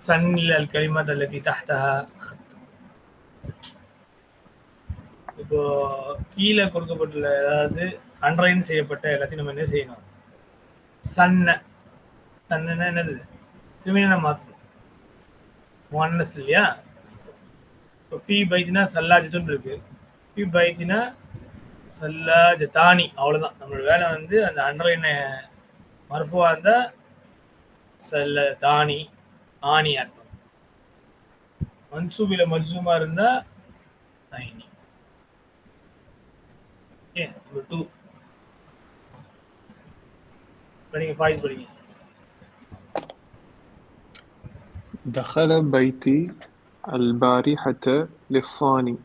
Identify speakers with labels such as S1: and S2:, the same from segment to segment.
S1: سن الكلمات التي تحتها خط. இப்போ கீழே கொடுக்கப்பட்டுள்ள ஏதாவது அண்டர்லைன் செய்யப்பட்ட எல்லாத்தையும் நம்ம என்ன செய்யணும்? சன்ன சன்னுன்னா என்னது? ஃபெமினினா மாற்றணும். ஒன்னஸ் இல்லையா? இப்போ ஃபி பைத்தினா சல்லாஜத்துன்னு இருக்கு. ஃபி பைத்தினா சல்லாஜத்தானி, அவ்வளோதான். நம்மளோட வேலை வந்து அந்த அண்டர்லைனை மர்ஃபுவா இருந்தால் சல்லதானி ஆனி ஆட் பண்ணும். மன்சூபில மஜ்சூமா இருந்தா ஐனி. ஓகே, நம்பர் 2 படிங்க, ஃபாயிஸ் படிங்க.
S2: دخل بيتي البارحة للصاني.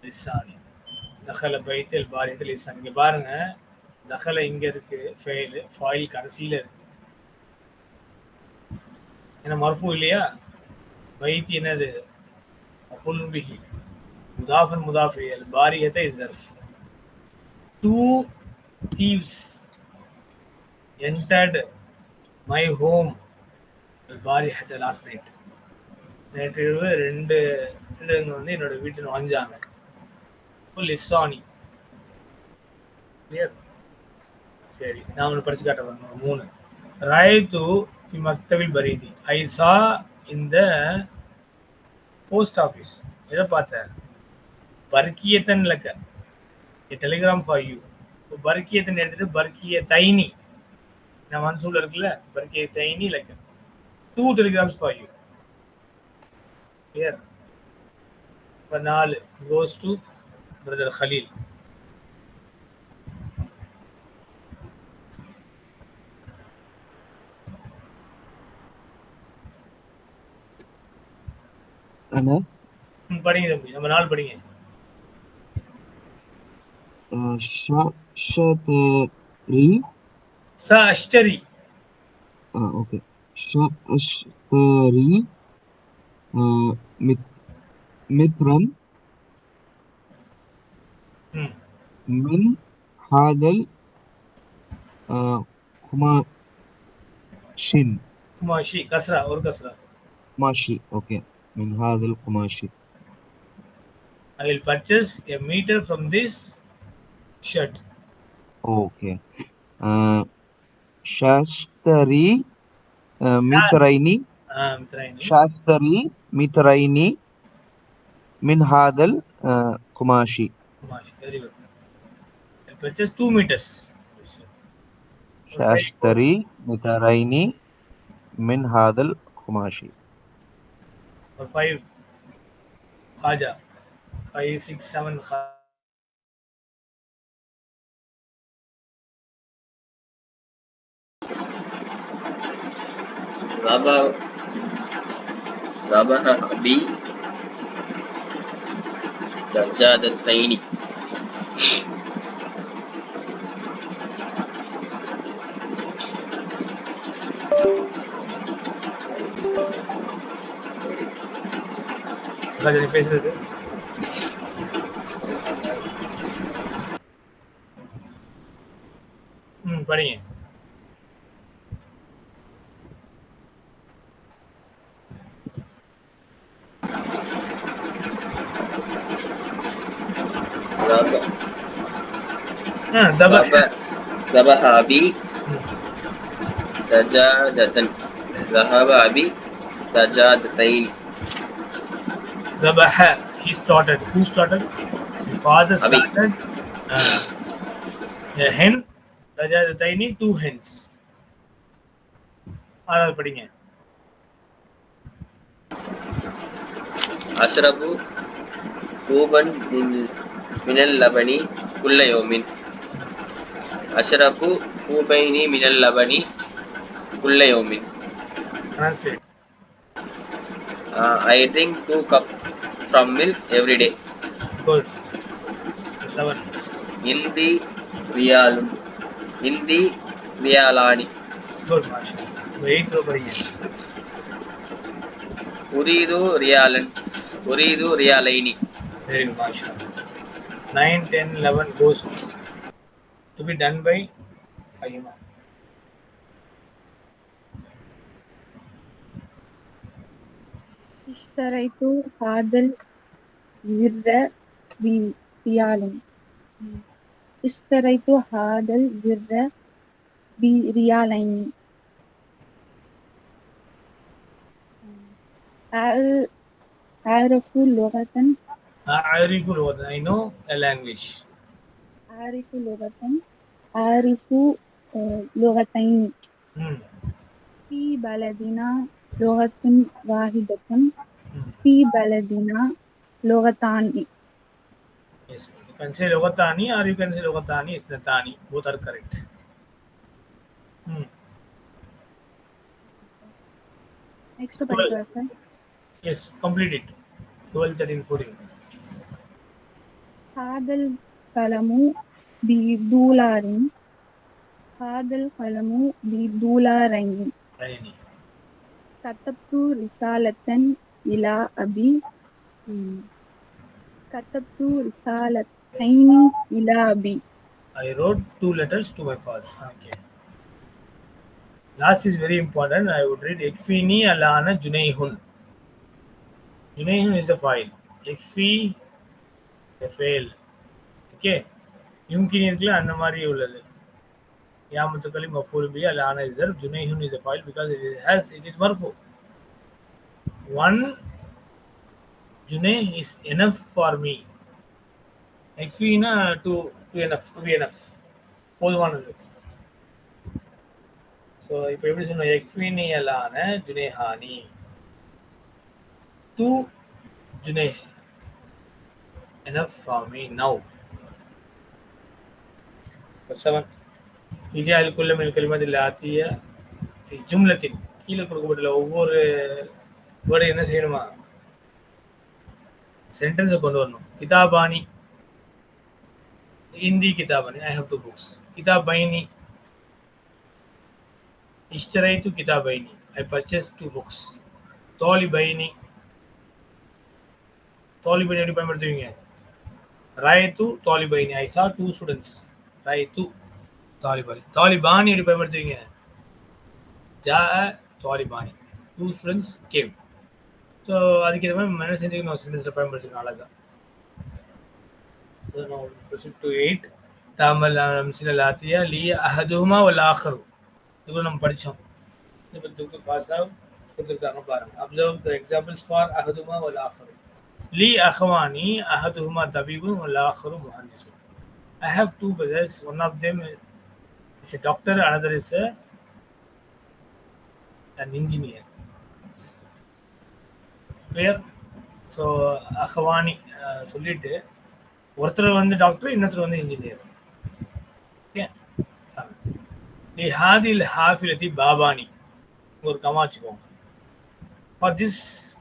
S1: லிசானி. தஹல பைத்தில் பாரியத்தில் லிசானி. இங்க பாருங்க, தஹல இங்க இருக்கு ஃபெயில், ஃபாயில் கடைசியில இருக்கு. ஏன்னா மர்ஃபூ இல்லையா? பைத்தி என்னது? மஃபூல் பிஹி, முதாஃபன் முதாஃப் இலைஹி, பாரியத்தை ஸர்ஃப். 2 thieves entered my home البارحة last night. நேற்று இரவு 2 திருடங்க வந்து என்னோட வீட்டில் நுழைஞ்சாங்க. லிசானி. கிளியர்? சரி, நான் ஒன்று படிச்சு காட்டுறேன். 3 ராய்து ஃபி மக்தபில் பரீதி. ஐ சா இந்த போஸ்ட் ஆஃபீஸ். எதை பார்த்தேன்? பர்கியத்தன் லக்க, a telegram for you. பர்கியத்தன் எடுத்துட்டு பர்கிய தைனி, நான் மன்சூல் இருக்குல்ல, பர்கிய தைனி லக்க, 2 telegrams for you. Clear? இப்போ 4 goes to brother Khalil.
S3: أنا
S1: படிங்க தம்பி, நம்ம 4 படிங்க.
S3: شتري.
S1: سأشتري.
S3: أوكي. سأشتري مترا من هذا
S1: قماشي كسرة और كسرة.
S3: قماشي. أوكي. من هذا القماشي.
S1: I will purchase a meter from this shirt.
S3: أوكي. شاشتري مترين. شاشتري مترين من هذا القماشي.
S1: Very good. I will purchase 2 meters.
S3: شاشتري مترين من هذا القماشي.
S1: और 5 खाजा 5 6 7
S4: ذبح أبي دجاجتين.
S1: खाजा ने पैसे दे. पढ़िए.
S4: ذبح أبي دجاجة. ذهب أبي دجاجتين.
S1: ذبح, he started. Who started? The father started. A hen. دجاجتين, 2 hens. आगे पढ़ेंगे.
S4: أشرب كوبا من اللبن كل يوم. أشرب كوبين من اللبن كل يوم.
S1: Translate.
S4: I drink 2 cups from milk every day.
S1: Good. 7.
S4: Indi riyalani.
S1: Good, Masha. 8 रो पढ़िए.
S4: Uridu riyalaini.
S1: Very good, Masha. 9 10 11 goes to be done by Fahima.
S5: اشتريت هذا الزر بريال. اشتريت هذا الزر بريالين. أعرف لغة
S1: I know a language.
S5: أعرف لغتين.
S1: Hmm.
S5: في بلدنا لغة واحدة. في بلدنا لغتان.
S1: Yes, you can say logatani or you can say logatani isnatani. Both are correct.
S5: Next paragraph, sir.
S1: Yes, complete it. 12, 13, 14.
S5: هذا القلم بدولار. هذا القلم بدولارين. كتبت رسالة إلى أبي. كتبت رسالتين إلى أبي.
S1: I wrote 2 letters to my father. Okay. Last is very important. I would read Ekfini alana Junaihun. Junaihun is a file. Ekfi a fail. Okay. Yumkin irukla anna mari ulladu. Ya mutakalim maf'ul bihi alana is zarf. Junaihun is a file because it is marfu. 1 Junaih is enough for me. Ekfina to be enough. போதுமானது. So இப்போ எப்படி சொன்னோம்? எக்ஃபினி அலான ஜுனேஹானி 2 Junays enough for me now. 7 اجعل كل من الكلمات الآتية في جملة. கீழே கொடுக்கப்பட்டுள்ள ஒவ்வொரு வேர்டை என்ன செய்யணுமா? சென்டென்ஸை கொண்டு வரணும். கிதாபானி Hindi கிதாபானி I have 2 books. கிதாபைனி اشتريت كتابين I purchased 2 books. طالبين طالبين எப்படி பயன்படுத்துவீங்க? ராயத்து طالبين I saw 2 students. ராயத்து طالبان. طالبان எப்படி பயன்படுத்துவீங்க? ஜாஅ طالبان 2 students came. So அதுக்கு ஏத்த மாதிரி என்ன செஞ்சுக்கணும்? சென்டென்ஸ்ல பயன்படுத்திக்கணும் அழகா. So now proceed to 8. تعمل الأمثلة الآتية لي أحدهما والآخر. இது நம்ம படிச்சோம். இப்போ டாக்டர் ஃபாசாவ் கொடுத்திருக்காங்க பாருங்க. Observe the examples for أحدهما والآخر. لي أخواني أحدهما طبيب والآخر مهندس. I have 2 brothers. One of them is a doctor, another is an engineer. Clear? So அஹ்வானி சொல்லிட்டு ஒருத்தர் வந்து டாக்டர், இன்னொருத்தர் வந்து இன்ஜினியர். ஓகே. லிஹாதில் ஹாஃபிலதி பாபானி ஒரு கமா வச்சுக்கோங்க. For this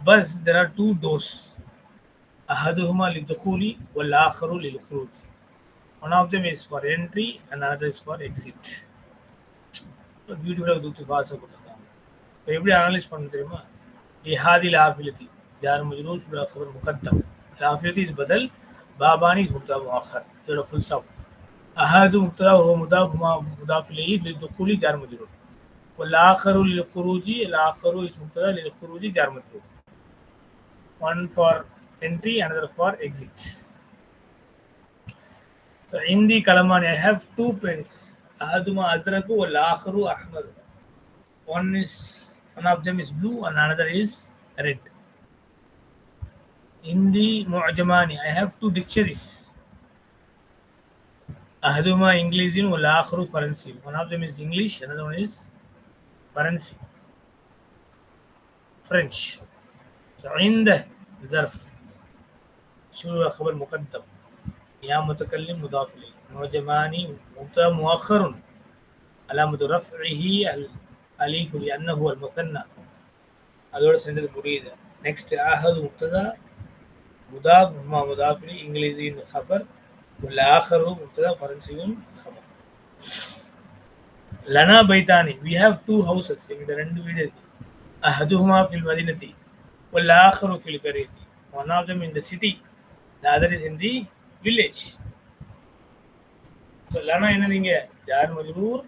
S1: bus there are 2 doors. أحدهما للدخول والآخر للخروج. One of them is for entry and another is for exit. Beautiful دوتي فاسا கொடுத்திருக்காங்க. இப்போ எப்படி அனலைஸ் பண்ண தெரியுமா? லிஹாதில் ஹாஃபிலதி jar மஜ்ரூர் bil khabar muqaddam. الحافلتي is بدل. باباني is مبتدا مؤخر. يلا فول ستوب. أحد مبتدا وهو مضاف مضاف إليه للدخول جار مجرور. والآخر للخروج. الآخر is مبتدا للخروج جار مجرور. One for entry, another for exit. So عندي قلمان. I have 2 pens. أحدهما أزرق والآخر أحمر. One of them is blue and another is red. عندي معجمان. I have 2 dictionaries. أحدهما إنجليزي والآخر فرنسي. One of them is English, another one is فرنسي French. So عنده ظرف شو خبر مقدم. يا متكلم مضاف إليه. معجماني مبتدا مؤخر علامة رفعه الألف لأنه هو المثنى. அதோட சேர்ந்தது முடியுது. Next أحد مبتدا مضاف مع مضاف إليه إنجليزي خبر والآخر مبتدا فرنسي خبر. لنا بيتاني. We have 2 houses. இந்த 2 வீடு இருக்கு. أحدهما في المدينة والآخر في القرية. One of them in the city, the other is in the village. So لنا என்னதுங்க? Jar மஜ்ரூர்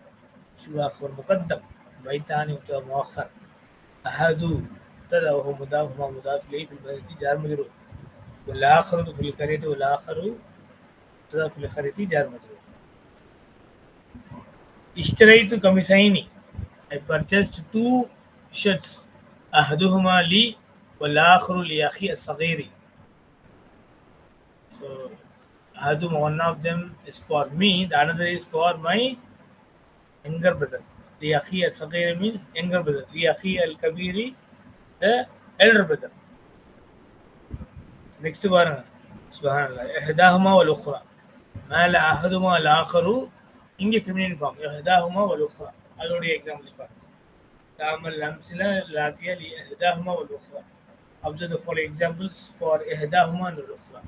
S1: شو خبر مقدم. بيتاني مبتدا مؤخر. أحد مبتدا وهو مضاف وما مضاف اليه في البدايه جار مجرور والآخرة في القرية والآخر مبتدا في القرية جار مجرور. اشتريت قميصين I purchased 2 shirts أحدهما لي والآخر لأخي الصغير. So أحدهما one of them is for me, the another is for my younger brother. لأخي الصغير means younger brother. لأخي الكبير the elder brother. Next பாருங்க சுப்ஹானல்லாஹ் إحداهما والأخرى மேல أحدهما الآخر இங்கே feminine form إحداهما والأخرى அதோடைய examples பாருங்க تعمل الأمثلة الآتية لإحداهما والأخرى. Observe the following examples for إحداهما والأخرى.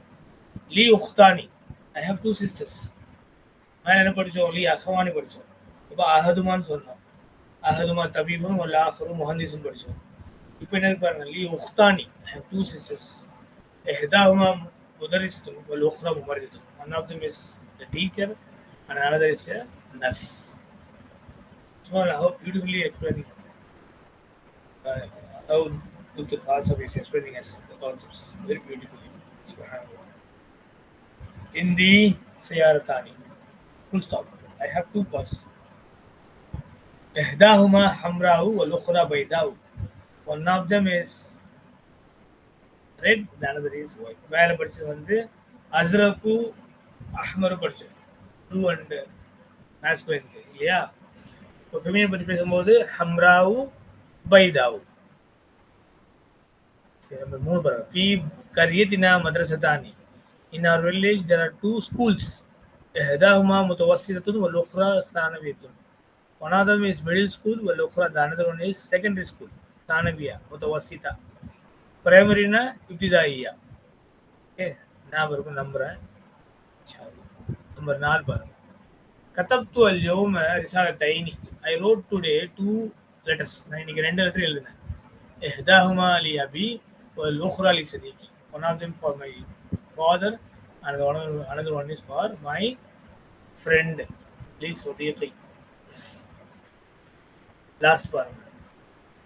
S1: لي أختاني I have 2 sisters. மேல என்ன படிச்சோம் லி அகவானி படிச்சோம். இப்போ அஹதுமான்னு சொன்னோம். அஹதுமா தபீபும் والآخر முஹந்திஸும் படிச்சோம். இப்போ என்ன பாருங்க லி أختاني I have 2 sisters. إحداهما مدرسة والأخرى ممرضة. One of them is the teacher and another is a nurse. So how beautifully explaining how Dr. Khalsa is explaining us the concepts very beautifully. Subhanallah. Indi sayaratani. Full stop. I have 2 cars. إحداهما حمراء والأخرى بيضاء. One of them is red, the other is white. மேல படிச்சது வந்து அஸ்ரகு அஹ்மர் படிச்சோம். Blue and masculine இல்லையா? இப்போ feminine பற்றி பேசும்போது ஹம்ராவு பைதாவு. Number 3 பாருங்க ஃபீ கரியத்தினா மദ്രസத்தானி. In our village there are 2 schools. إحداهما متوسطة والأخرى ثانوية. One of them is middle school والأخرى the another one is secondary school. ثانوية متوسطة. Primary na ibtidaiya. Okay, நான் இருக்கும் நம்புறேன். நம்பர் 4 பாருங்க كتبت اليوم رسالتين. I wrote today 2 letters. நான் இன்னைக்கு 2 லெட்டர் எழுதினேன். إحداهما لأبي والأخرى لصديقي. One of them for my father and another one is for my friend لصديقي. Last பாருங்க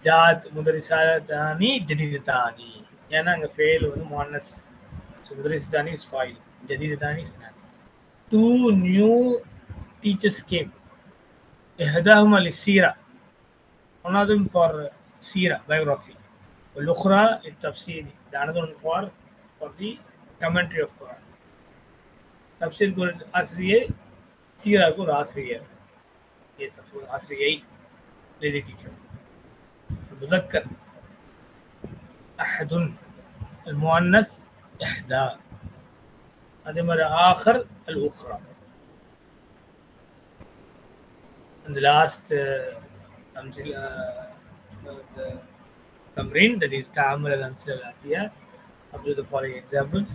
S1: ஜாத் முதரிசாத்தானி ஜதீதத்தானி. ஏன்னா அங்கே ஃபெயில் வந்து முஅன்னஸ். ஸோ முதரிசாத்தானி இஸ் ஃபைல், ஜதீதத்தானி is not. 2 new teachers came. إحداهما للسيرة. One of them for سيرة biography. والأخرى للتفسير. The another one for the commentary of Quran. تفسير को आश्रिय, سيرة को आश्रिय. ये सब आश्रिय lady teacher. المذكر أحد, المؤنث إحدى. هذا مرة آخر الأخرى. And the last تمرين that is تعامل الأمثلة الآتية. Observe the following examples.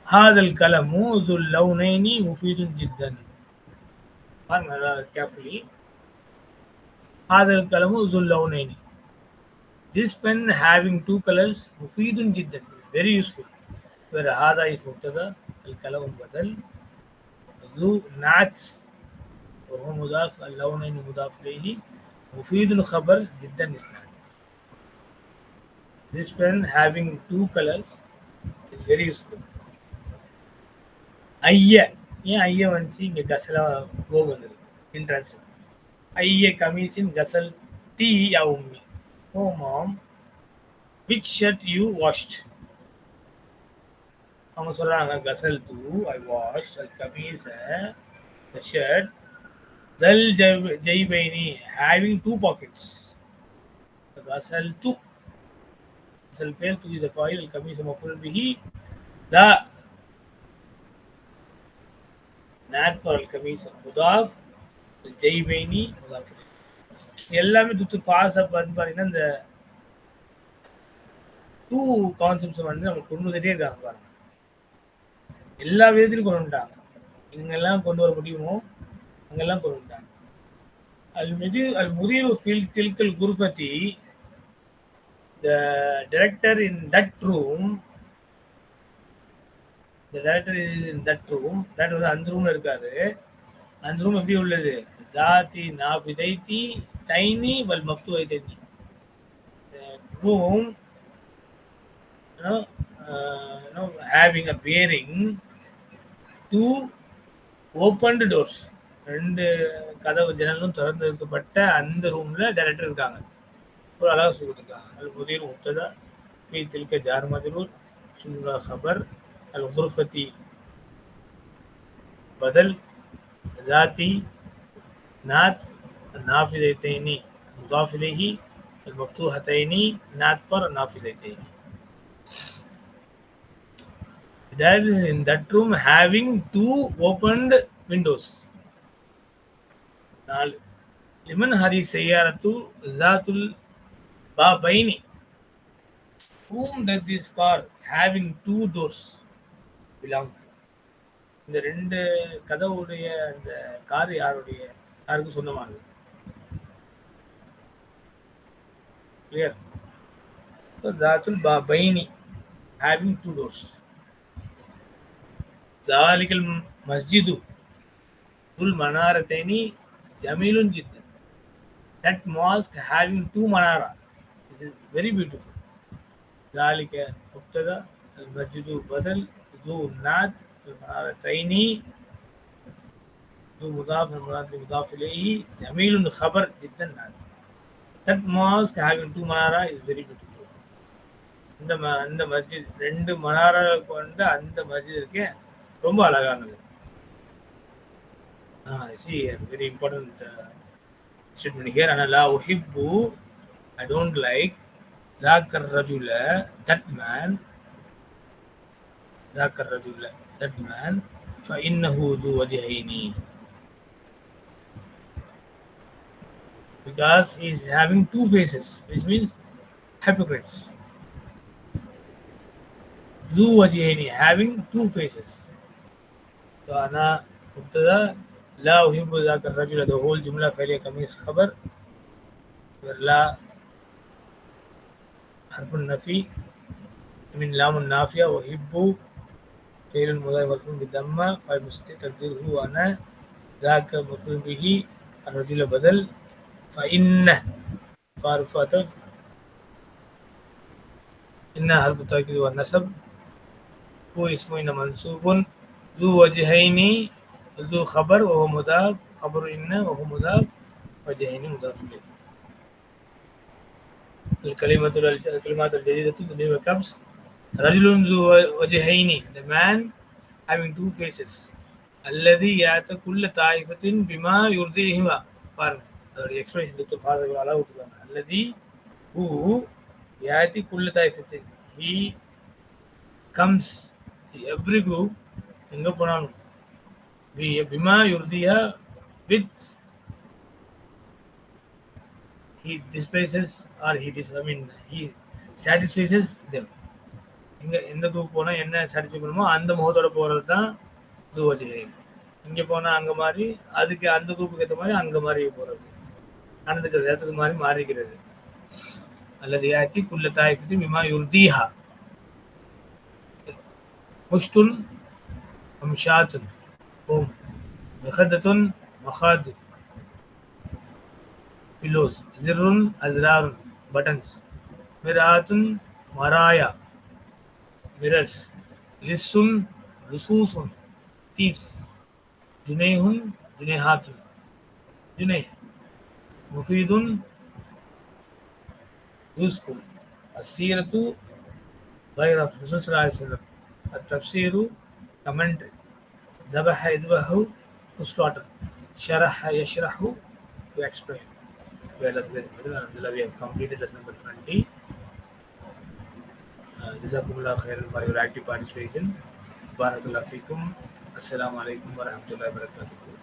S1: هذا القلم ذو اللونين مفيد جدا. فارغ carefully. هذا القلم ذو اللونين. This pen having 2 colors مفيد جدا, very useful. where هذا is مبتدا, القلم بدل, ذو نعت وهو مضاف, اللونين مضاف إليه, مفيد خبر, جدا إسناد. This pen having 2 colors is very useful. ஐய, ஏன் ஐய வந்துச்சு இங்கே கசலா கோ வந்தது இன்ட்ரான்ஸ்லேட். ஐய கமீஸின் கசல் தீ யா உம்மி. Oh mom, which shirt you washed? அவங்க சொல்றாங்க கசல் தூ I washed al kameez the shirt, zal jaybaini having 2 pockets. Gazal tu, gazal fail tu is a file, al kameez maf'ul bihi, the not for al kameez mudaf, al jaybaini mudaf. எல்லாமே துத்து ஃபாஸா பார்த்து பாத்தீங்கன்னா இந்த 2 concepts வந்து நமக்கு கொண்டு வந்துட்டே இருக்காங்க பாருங்க. எல்லா விதத்திலும் கொண்டு வந்துட்டாங்க. இங்கெல்லாம் கொண்டு வர முடியுமோ அங்கெல்லாம் கொண்டு வந்துட்டாங்க. அல் முதீரு fill தில்கல் குர்ஃபதி, the director in that room, the director is in that room, that வந்து அந்த ரூம்ல இருக்காரு. அந்த ரூம் எப்படி உள்ளது? ஜாதி நாஃபிதைதி தைனி வல் மஃப்துவைதைனி, room, having a bearing two opened doors. ரெண்டு கதவு ஜன்னலும் திறந்து வைக்கப்பட்ட அந்த ரூம்ல டைரக்டர் இருக்காங்க. ஒரு அழகா சொல்லி கொடுத்துருக்காங்க. அது முதல் முப்ததா في تلك جار مجرور جملة خبر الغرفة بدل ذاتي نات النافذتين مضاف إليه المفتوحتين نات for النافذتين. That is in that room having two opened windows. 4 لمن هذه السيارة ذات البابين. Whom does this car having two doors belong to? இந்த ரெண்டு கதவுடைய அந்த கார் யாருக்கு சொந்தமானது? Clear? So ذات البابين having two doors. ذلك المسجد ذو المنارتين جميل جدا. That mosque having two manara is very beautiful. ذلك مبتدا المسجد بدل ذو نات المنارتين ذو مضاف المضاف إليه جميل خبر جدا نات. That mosque having two manara is very beautiful. இந்த மஸ்ஜித் ரெண்டு மனாரா கொண்ட அந்த மஸ்ஜித் இருக்கே ரொம்ப அழகானது. See a very important statement here. أنا لا أحب, I don't like ذاك الرجل, that man, ذاك الرجل, that man, فإنه ذو وجهين, because he is having two faces, which means hypocrites. ذو وجهين having two faces. So أنا مبتدأ لا أحب ذاك الرجل, the whole جملة فعلية كميس خبر, لا حرف النفي من لام النافية, وأحب فعل المضارع مرفوع بالضمة فاعل مستتر تقديره أنا, ذاك مفعول به, الرجل بدل, فإن حرف عطف, إن حرف التأكيد والنسب, هو اسم إن منصوب, ذو وجهين ذو خبر وهو مضاف, خبر إن وهو مضاف, وجهين مضاف إليه. الكلمات الجديدة new becomes رجل ذو وجهين, the man having two faces, الذي يأتي كل طائفة بما يرضيهما. பாருங்க அதோட expression doctor father அழகா விட்டுருக்காங்க. الذي who يأتي كل طائفة, he comes, every group எங்க போனாலும், بما يرضيها with, he displaces or he satisfies them. எந்த group போனா என்ன satisfy பண்ணுமோ அந்த முகத்தோட போறது தான் துவஜை. இங்க போனா அங்க மாதிரி, அதுக்கு அந்த குரூப்புக்கு ஏற்ற மாதிரி அங்க மாதிரி போறது, நடந்துக்கிறது இடத்துக்கு மாதிரி மாறிக்கிறது. அல்லது யாத்தி குல்ல தாய்ஃபத்தி பிமா யுர்தீஹா. முஷ்துன் அம்ஷாத்துன் home, மஹதத்துன் மஹாது pillows, zirrun azrarun buttons, miraatun maraya mirrors, lissun lususun thieves, junayhun junayhatun junayh, mufidun useful, as-siratu ghayr of Rasul sallallahu alaihi wasallam, at-tafsiru commentary, zabaha yadbahu to slaughter, sharaha yashrahu to explain. We have completed lesson number 20. Jazakumullah khairan for your active participation. Barakallahu feekum. Assalamu alaikum wa rahmatullahi wa barakatuh.